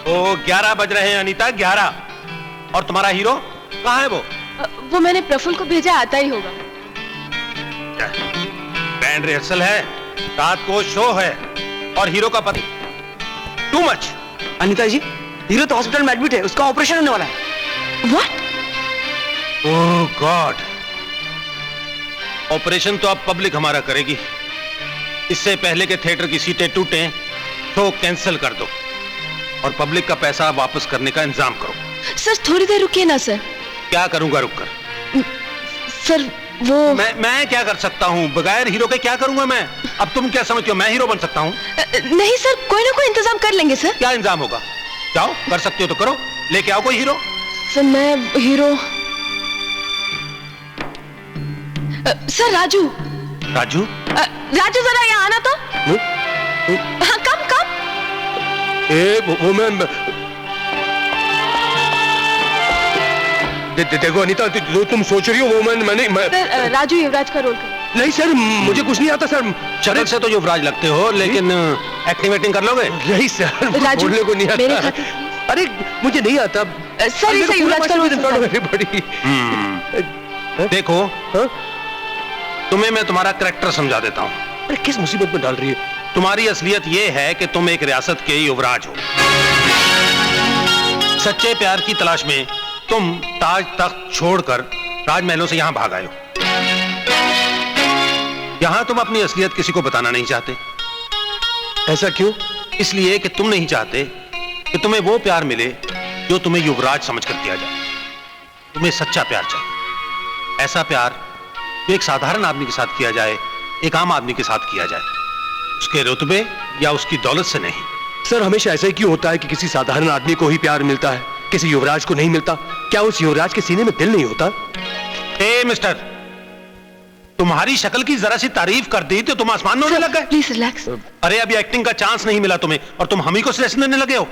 ओ 11 बज रहे हैं अनीता, 11। और तुम्हारा हीरो कहाँ है? वो मैंने प्रफुल्ल को भेजा, आता ही होगा। बैंड रिहर्सल है, रात को शो है और हीरो का पति। Too much. Anita ji, hero तो हॉस्पिटल में एडमिट है, उसका ऑपरेशन होने वाला है। व्हाट? Oh God. ऑपरेशन तो अब पब्लिक हमारा करेगी। इससे पहले के थिएटर की सीटें टूटें, शो कैंसिल कर दो और पब्लिक का पैसा वापस करने का इंतजाम करो। सर थोड़ी देर रुकिए ना सर। क्या करूंगा रुककर? सर वो मैं क्या कर सकता हूं? बगैर हीरो के क्या करूंगा मैं? अब तुम क्या समझते हो मैं हीरो बन सकता हूं? नहीं सर, कोई ना कोई इंतजाम कर लेंगे सर। क्या इंतजाम होगा? जाओ, कर सकते हो तो करो, लेके आओ कोई हीरो। सर मैं हीरो सर राजू। राजू? राजू जरा यहाँ आना तो। हाँ कम कम। वो मैं देखो अनीता, जो तुम सोच रही हो वो मैंने सर राजू युवराज का रोल कर। नहीं सर, मुझे कुछ नहीं आता सर। शक्ल से तो युवराज लगते हो, लेकिन एक्टिंग कर लोगे? नहीं सर, राजू बोलने को नहीं मेरे आता। खातिर। अरे मुझे नहीं आता सर इसे युवराज का रोल बड़ी। देखो, तुम्हें मैं तुम्हारा कैरेक्टर समझा देता हूँ। अरे किस मुसीबत में डाल रही है? तुम्हारी असलियत यह है कि तुम एक रियासत के युवराज हो। सच्चे प्यार की तलाश में तुम ताज तख्त छोड़कर राजमहलों से यहां भाग आए हो। यहां तुम अपनी असलियत किसी को बताना नहीं चाहते। ऐसा क्यों? इसलिए कि तुम नहीं चाहते कि तुम्हें वो प्यार मिले जो तुम्हें युवराज समझकर किया जाए। तुम्हें सच्चा प्यार चाहिए, ऐसा प्यार जो एक साधारण आदमी के साथ किया जाए, एक आम आदमी के साथ किया जाए, उसके रुतबे या उसकी दौलत से नहीं। सर हमेशा ऐसा ही क्यों होता है कि किसी साधारण आदमी को ही प्यार मिलता है, किसी युवराज को नहीं मिलता? क्या उस युवराज के सीने में दिल नहीं होता? ए मिस्टर, तुम्हारी शक्ल की जरा सी तारीफ कर दी तो तुम आसमान में उड़ने लग गए। Please relax. अरे अभी एक्टिंग का चांस नहीं मिला तुम्हें और तुम हम ही को सजेशन देने लगे हो।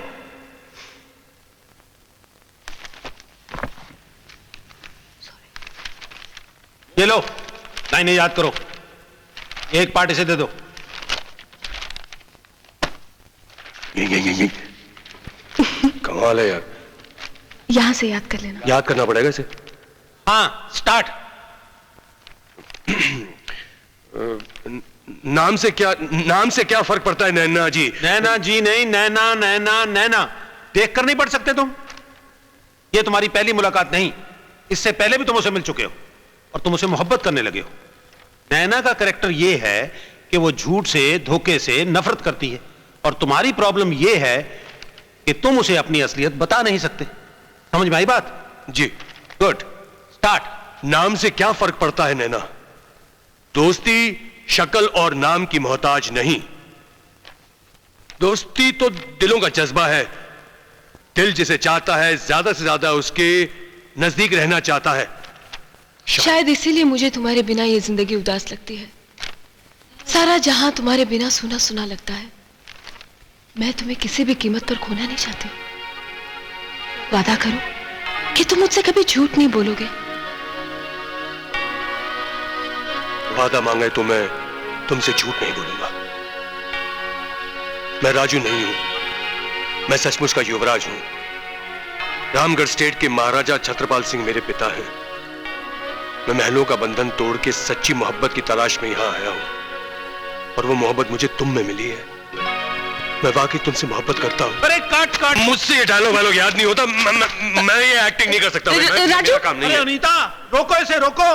ये लो, लाइनें याद करो, एक पार्ट इसे दे दो। ये। कमाल है यार। यहाँ से याद कर लेना। याद करना पड़ेगा इसे। हाँ स्टार्ट। नाम से क्या फर्क पड़ता है नैना जी? नैना जी नहीं, नैना नैना नैना। देख कर नहीं पढ़ सकते तुम? ये तुम्हारी पहली मुलाकात नहीं, इससे पहले भी तुम उसे मिल चुके हो और तुम उसे मोहब्बत करने लगे हो। नैना का कैरेक्टर यह है कि वो झूठ से, धोखे से नफरत करती है और तुम्हारी प्रॉब्लम यह है कि तुम उसे अपनी असलियत बता नहीं सकते। समझ में आई बात? जी। Good, start. नाम से क्या फर्क पड़ता है नैना? दोस्ती शक्ल और नाम की मोहताज नहीं। दोस्ती तो दिलों का जज्बा है। दिल जिसे चाहता है ज्यादा से ज्यादा उसके नजदीक रहना चाहता है। शायद इसीलिए मुझे तुम्हारे बिना ये जिंदगी उदास लगती है। सारा जहां तुम्हारे बिना सुना सुना लगता है। मैं तुम्हें किसी भी कीमत पर खोना नहीं चाहती। वादा करो कि तुम मुझसे कभी झूठ नहीं बोलोगे। वादा मांगे तो मैं तुमसे झूठ नहीं बोलूंगा। मैं राजू नहीं हूं, मैं सचमुच का युवराज हूं। रामगढ़ स्टेट के महाराजा छत्रपाल सिंह मेरे पिता हैं। मैं महलों का बंधन तोड़ के सच्ची मोहब्बत की तलाश में यहां आया हूं और वो मोहब्बत मुझे तुम में मिली है। मैं वाकई तुमसे मोहब्बत करता हूं। अरे काट काट, मुझसे ये डायलॉग याद नहीं होता। मैं ये एक्टिंग नहीं कर सकता। राजू, काम नहीं अरे है। अनीता रोको इसे, रोको।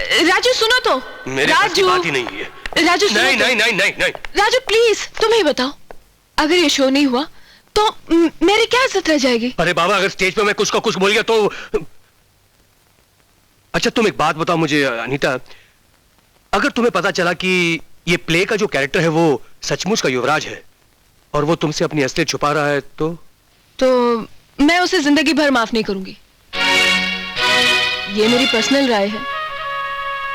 राजू सुनो तो। मेरे पास की बात ही नहीं है। राजू सुनो नहीं तो। नहीं नहीं नहीं नहीं। राजू प्लीज तुम ही बताओ, अगर ये शो नहीं हुआ तो मेरी क्या इज्जत रह जाएगी? अरे बाबा, अगर स्टेज पे मैं कुछ का कुछ बोल गया तो। अच्छा तुम एक बात बताओ मुझे अनीता, अगर तुम्हें पता चला कि ये प्ले का जो कैरेक्टर है वो सचमुच का युवराज है और वो तुमसे अपनी असलियत छुपा रहा है तो मैं उसे जिंदगी भर माफ नहीं करूंगी। ये मेरी पर्सनल राय है,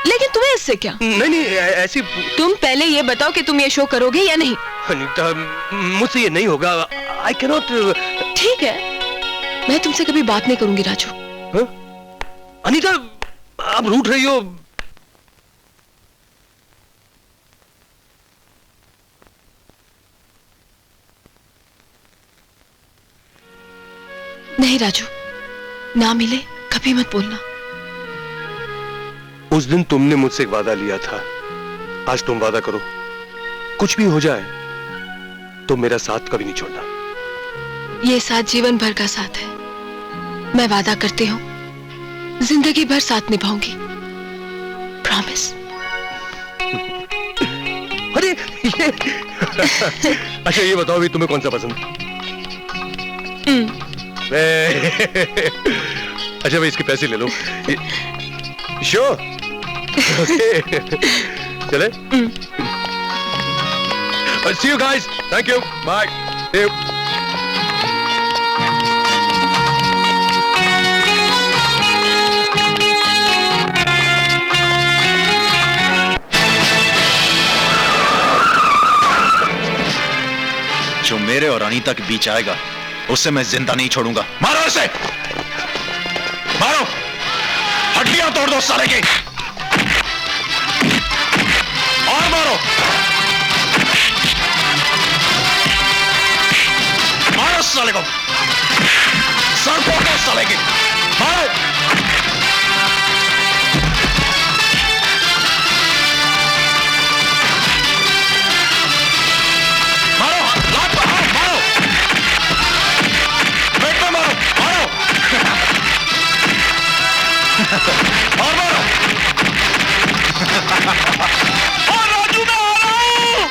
लेकिन तुम्हें इससे क्या? नहीं नहीं ऐसी। तुम पहले ये बताओ कि तुम ये शो करोगे या नहीं। अनीता मुझसे ये नहीं होगा। I cannot. ठीक है, मैं तुमसे कभी बात नहीं करूंगी राजू। अनीता आप रूठ रही हो। नहीं राजू, ना मिले कभी मत बोलना। उस दिन तुमने मुझसे एक वादा लिया था, आज तुम वादा करो, कुछ भी हो जाए तो मेरा साथ कभी नहीं छोड़ना। ये साथ जीवन भर का साथ है। मैं वादा करती हूँ जिंदगी भर साथ निभाऊंगी, प्रॉमिस। अरे ये अच्छा ये बताओ भी तुम्हें कौन सा पसंद? अच्छा भाई इसके पैसे ले लो। श्योर चले। See you guys. Thank you. Bye. See you. जो मेरे और अनीता के बीच आएगा उसे मैं जिंदा नहीं छोड़ूंगा। मारो इसे, मारो, हड्डियां तोड़ दो साले की, और मारो, मारो साले को, सर फोड़ दो साले की, मारो। और मारो। और राजू मैं आ रहा हूं।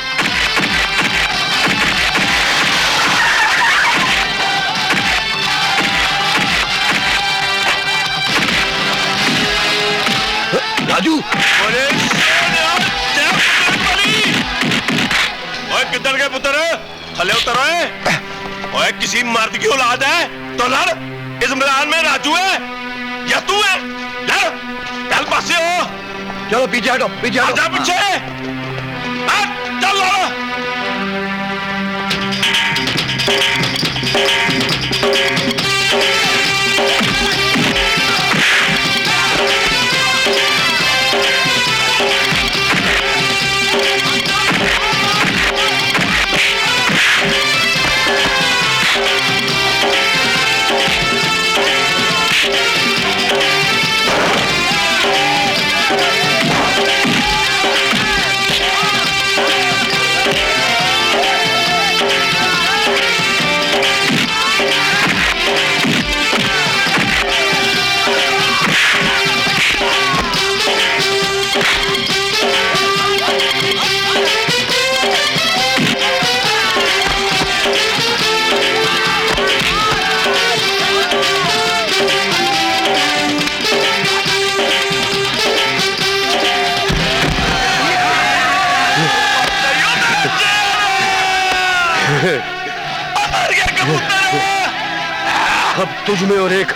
राजू किधर गए पुत्र? थले उतर आए। ओए किसी मर्द की औलाद है तो लड़। इस मैदान में राजू है या तू है? लड़, चल पासे हो। चलो पीछे हटो, पीछे हटो। आजा पीछे, चल लड़ो। अब तुझ में और एक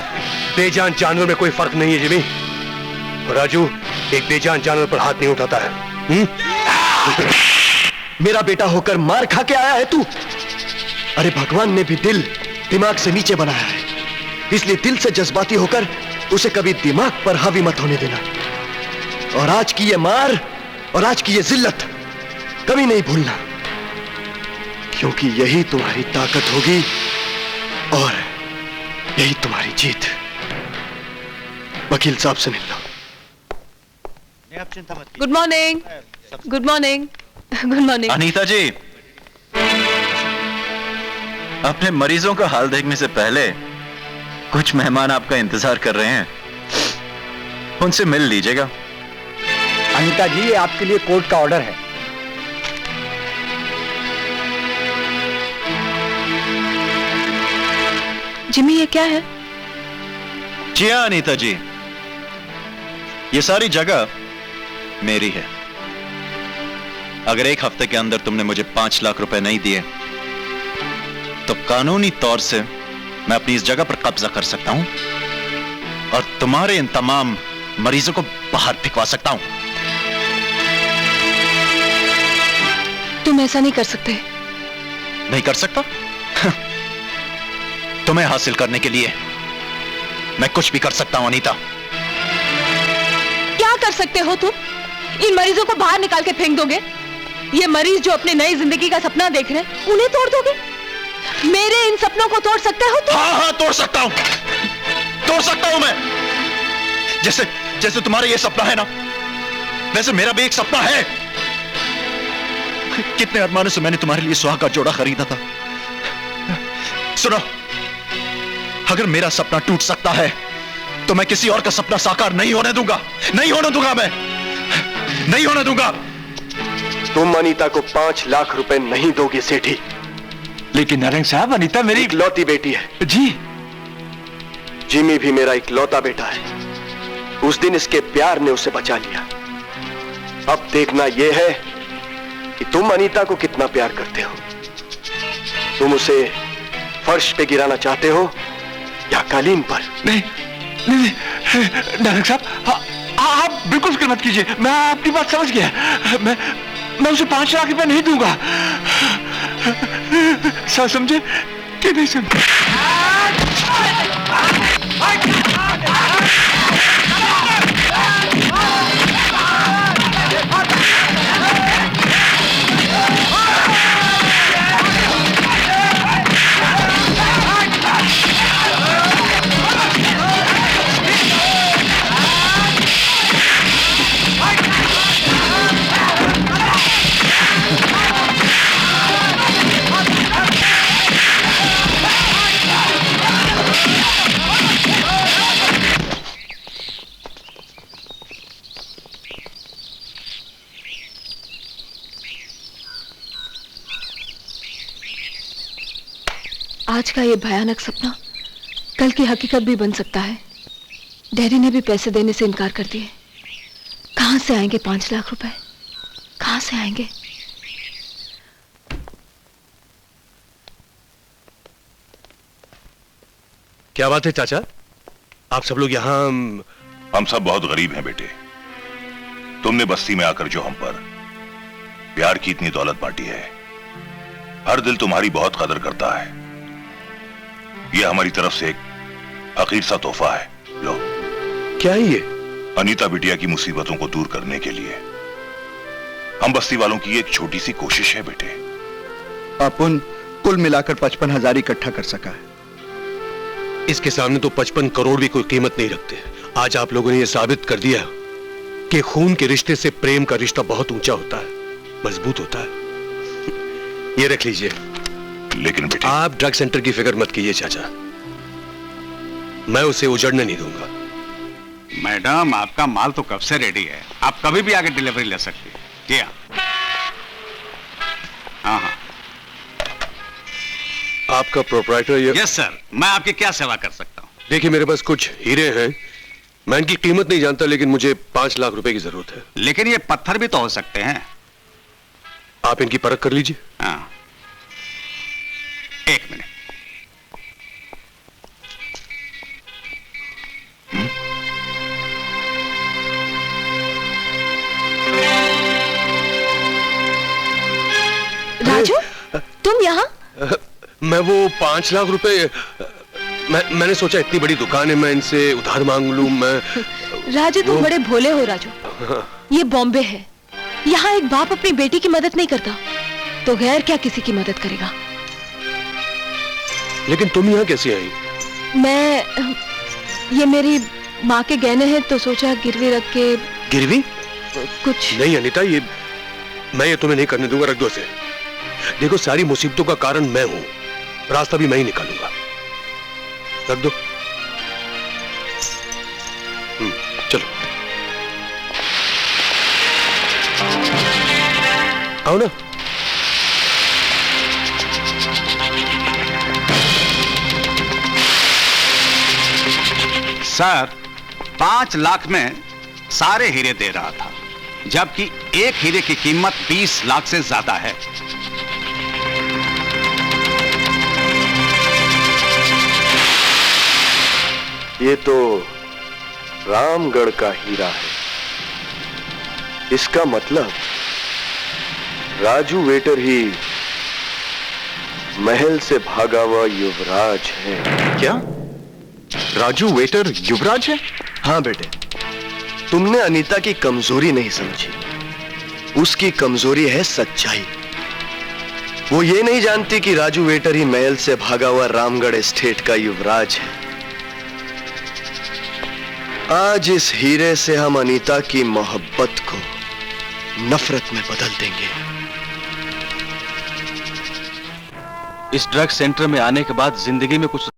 बेजान जानवर में कोई फर्क नहीं है जिमी। और राजू एक बेजान जानवर पर हाथ नहीं उठाता है। मेरा बेटा होकर मार खा के आया है तू। अरे भगवान ने भी दिल दिमाग से नीचे बनाया है, इसलिए दिल से जज्बाती होकर उसे कभी दिमाग पर हावी मत होने देना। और आज की ये मार और आज की ये जिल्लत कभी नहीं भूलना, क्योंकि यही तुम्हारी ताकत होगी और यही तुम्हारी जीत। वकील साहब से मिल लो। Good morning, good morning, good morning. Anita ji, अपने मरीजों का हाल देखने से पहले कुछ मेहमान आपका इंतजार कर रहे हैं, उनसे मिल लीजिएगा। अनीता जी, ये आपके लिए कोर्ट का ऑर्डर है। जिमी ये क्या है? जी हाँ अनीता जी, ये सारी जगह मेरी है। अगर एक हफ्ते के अंदर तुमने मुझे 5 लाख रुपए नहीं दिए तो कानूनी तौर से मैं अपनी इस जगह पर कब्जा कर सकता हूं और तुम्हारे इन तमाम मरीजों को बाहर फेंकवा सकता हूं। तुम ऐसा नहीं कर सकते। नहीं कर सकता? तुम्हें हासिल करने के लिए मैं कुछ भी कर सकता हूं अनीता। क्या कर सकते हो तुम? इन मरीजों को बाहर निकाल के फेंक दोगे? ये मरीज जो अपनी नई जिंदगी का सपना देख रहे हैं, उन्हें तोड़ दोगे? मेरे इन सपनों को तोड़ सकते हो तुम? हाँ हाँ, तोड़ सकता हूं, तोड़ सकता हूं मैं। जैसे जैसे तुम्हारा ये सपना है ना, वैसे मेरा भी एक सपना है। कितने अरमानों से मैंने तुम्हारे लिए सुहाग का जोड़ा खरीदा था। सुनो, अगर मेरा सपना टूट सकता है तो मैं किसी और का सपना साकार नहीं होने दूंगा, नहीं होने दूंगा, मैं नहीं होने दूंगा। तुम अनीता को 5 लाख रुपए नहीं दोगे सेठी। लेकिन नारायण साहब, अनीता मेरी इकलौती बेटी है जी। जिमी भी मेरा इकलौता बेटा है। उस दिन इसके प्यार ने उसे बचा लिया। अब देखना यह है कि तुम अनीता को कितना प्यार करते हो। तुम उसे फर्श पे गिराना चाहते हो या कालीन पर? नहीं नहीं, नारायण साहब, आप बिल्कुल फिक्र मत कीजिए, मैं आपकी बात समझ गया। मैं उसे 5 लाख रुपए नहीं दूंगा। समझे कि नहीं समझे? आज का ये भयानक सपना कल की हकीकत भी बन सकता है। डैडी ने भी पैसे देने से इनकार कर दिए। कहां से आएंगे 5 लाख रुपए? कहां से आएंगे? क्या बात है चाचा, आप सब लोग यहाँ? हम सब बहुत गरीब हैं बेटे। तुमने बस्ती में आकर जो हम पर प्यार की इतनी दौलत बांटी है, हर दिल तुम्हारी बहुत कदर करता है। यह हमारी तरफ से एक हकीर सा तोहफा है। लो। क्या है ये? अनीता बिटिया की मुसीबतों को दूर करने के लिए हम बस्ती वालों की एक छोटी सी कोशिश है बेटे। अपन कुल मिलाकर 55,000 इकट्ठा कर सका है। इसके सामने तो 55 करोड़ भी कोई कीमत नहीं रखते। आज आप लोगों ने यह साबित कर दिया कि खून के रिश्ते से प्रेम का रिश्ता बहुत ऊंचा होता है, मजबूत होता है। ये रख लीजिए। लेकिन बेटे, आप ड्रग सेंटर की फिक्र मत कीजिए चाचा, मैं उसे उजड़ने नहीं दूंगा। मैडम, आपका माल तो कब से रेडी है, आप कभी भी आके डिलीवरी ले सकती है। जी हाँ हाँ। आपका प्रोप्राइटर ये? यस सर, मैं आपकी क्या सेवा कर सकता हूँ? देखिए, मेरे पास कुछ हीरे हैं, मैं इनकी कीमत नहीं जानता, लेकिन मुझे 5 लाख रुपए की जरूरत है। लेकिन ये पत्थर भी तो हो सकते हैं। आप इनकी परख कर लीजिए। हाँ, 1 मिनट। राजू, तुम यहाँ? मैं वो 5 लाख रुपए, मैंने सोचा इतनी बड़ी दुकान है, मैं इनसे उधार मांग लूं। मैं राजू, तुम बड़े भोले हो राजू। ये बॉम्बे है, यहाँ एक बाप अपनी बेटी की मदद नहीं करता तो गैर क्या किसी की मदद करेगा? लेकिन तुम यहाँ कैसे आई? ये मेरी माँ के गहने हैं तो सोचा गिरवी रख के। गिरवी? कुछ नहीं अनीता, मैं ये तुम्हें नहीं करने दूंगा। रख दो इसे। देखो, सारी मुसीबतों का कारण मैं हूं, रास्ता भी मैं ही निकालूंगा। रख दो। चलो आओ ना। सर, 5 लाख में सारे हीरे दे रहा था, जबकि एक हीरे की कीमत 20 लाख से ज्यादा है। ये तो रामगढ़ का हीरा है। इसका मतलब राजू वेटर ही महल से भागा हुआ युवराज है। क्या राजू वेटर युवराज है? हाँ बेटे, तुमने अनीता की कमजोरी नहीं समझी, उसकी कमजोरी है सच्चाई। वो ये नहीं जानती कि राजू वेटर ही महल से भागा हुआ रामगढ़ एस्टेट का युवराज है। आज इस हीरे से हम अनीता की मोहब्बत को नफरत में बदल देंगे। इस ड्रग सेंटर में आने के बाद जिंदगी में कुछ